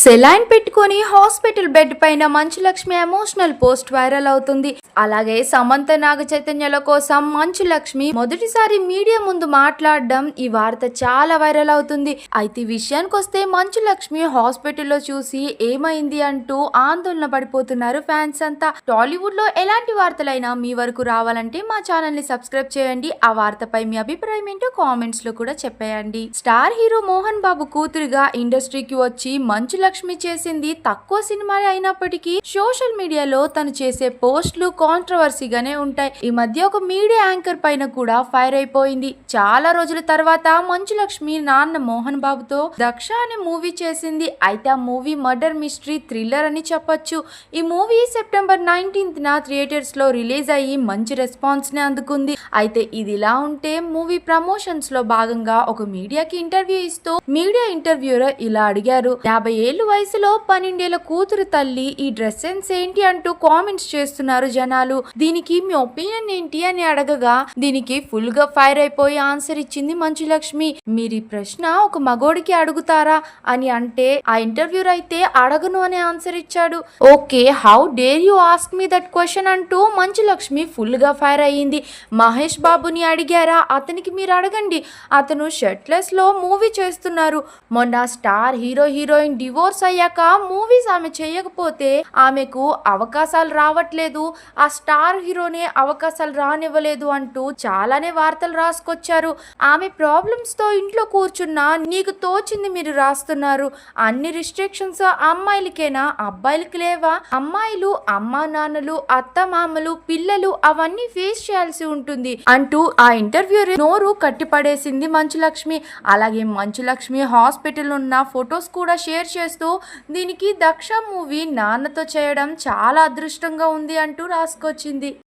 Saline పెట్టుకొని hospital bed పైన Manchu Lakshmi emotional post viral అవుతుంది. అలాగే సమంత నాగ చైతన్యాల కోసం మంచు లక్ష్మి మొదటిసారి మీడియా ముందు మాట్లాడడం ఈ వార్త చాలా వైరల్ అవుతుంది. అయితే విషయానికి వస్తే మంచు లక్ష్మి హాస్పిటల్లో చూసి ఏమైంది అంటూ ఆందోళన పడిపోతున్నారు ఫ్యాన్స్ అంతా. టాలీవుడ్ లో ఎలాంటి వార్తలైనా మీ వరకు రావాలంటే మా ఛానల్ ని సబ్స్క్రైబ్ చేయండి. ఆ వార్తపై మీ అభిప్రాయం ఏంటో కామెంట్స్ లో కూడా చెప్పేయండి. స్టార్ హీరో మోహన్ బాబు కూతురుగా ఇండస్ట్రీకి వచ్చి మంచు లక్ష్మి చేసింది తక్కువ సినిమా అయినప్పటికీ సోషల్ మీడియాలో తను చేసే పోస్టులు కాంట్రవర్సీగానే ఉంటాయి. ఈ మధ్య ఒక మీడియా యాంకర్ పైన కూడా ఫైర్ అయిపోయింది. చాలా రోజుల తర్వాత మంచు లక్ష్మి నాన్న మోహన్ బాబుతో దక్ష అనే మూవీ చేసింది. అయితే ఆ మూవీ మర్డర్ మిస్టరీ థ్రిల్లర్ అని చెప్పొచ్చు. ఈ మూవీ సెప్టెంబర్ 19th థియేటర్స్ లో రిలీజ్ అయ్యి మంచి రెస్పాన్స్ ని అందుకుంది. అయితే ఇది ఇలా ఉంటే మూవీ ప్రమోషన్స్ లో భాగంగా ఒక మీడియాకి ఇంటర్వ్యూ ఇస్తూ మీడియా ఇంటర్వ్యూయర్ ఇలా అడిగారు. 50 ఏళ్ల వయసులో 12 ఏళ్ల కూతురు తల్లి ఈ డ్రెస్ సెన్స్ ఏంటి అంటూ కామెంట్స్ చేస్తున్నారు జనాలు. దీనికి మీ ఒపీనియన్ ఏంటి అని అడగగా దీనికి ఫుల్ గా ఫైర్ అయిపోయి ఆన్సర్ ఇచ్చింది మంచు లక్ష్మి. మీరు ఈ ప్రశ్న ఒక మగోడికి అడుగుతారా అని అంటే ఆ ఇంటర్వ్యూర్ అయితే అడగను అనే ఆన్సర్ ఇచ్చాడు. Okay, how dare you ask me that question అంటూ మంచు లక్ష్మి ఫుల్ గా ఫైర్ అయ్యింది. మహేష్ బాబుని అడిగారా, అతనికి మీరు అడగండి, అతను షర్ట్లెస్ లో మూవీ చేస్తున్నారు. మొన్న స్టార్ హీరోయిన్ డివోర్స్ అయ్యాక మూవీస్ ఆమె చేయకపోతే ఆమెకు అవకాశాలు రావట్లేదు, ఆ స్టార్ హీరోనే అవకాశాలు రానివ్వలేదు అంటూ చాలానే వార్తలు రాసుకొచ్చారు. ఆమె ప్రాబ్లమ్స్ తో ఇంట్లో కూర్చున్నా నీకు తోచింది మీరు రాస్తున్నారు. అన్ని రిస్ట్రిక్షన్స్ అమ్మాయిలకేనా, అబ్బాయిలకి లేవా? అమ్మాయిలు అమ్మా నాన్నలు అత్త మామలు పిల్లలు అవన్నీ ఫేస్ చేయాల్సి ఉంటుంది అంటూ ఆ ఇంటర్వ్యూ నోరు కట్టిపడేసింది మంచు లక్ష్మి. అలాగే మంచు లక్ష్మి హాస్పిటల్ ఉన్న ఫొటోస్ కూడా షేర్ చేస్తూ దీనికి దక్ష మూవీ నాన్నతో చేయడం చాలా అదృష్టంగా ఉంది అంటూ రాసుకొచ్చింది.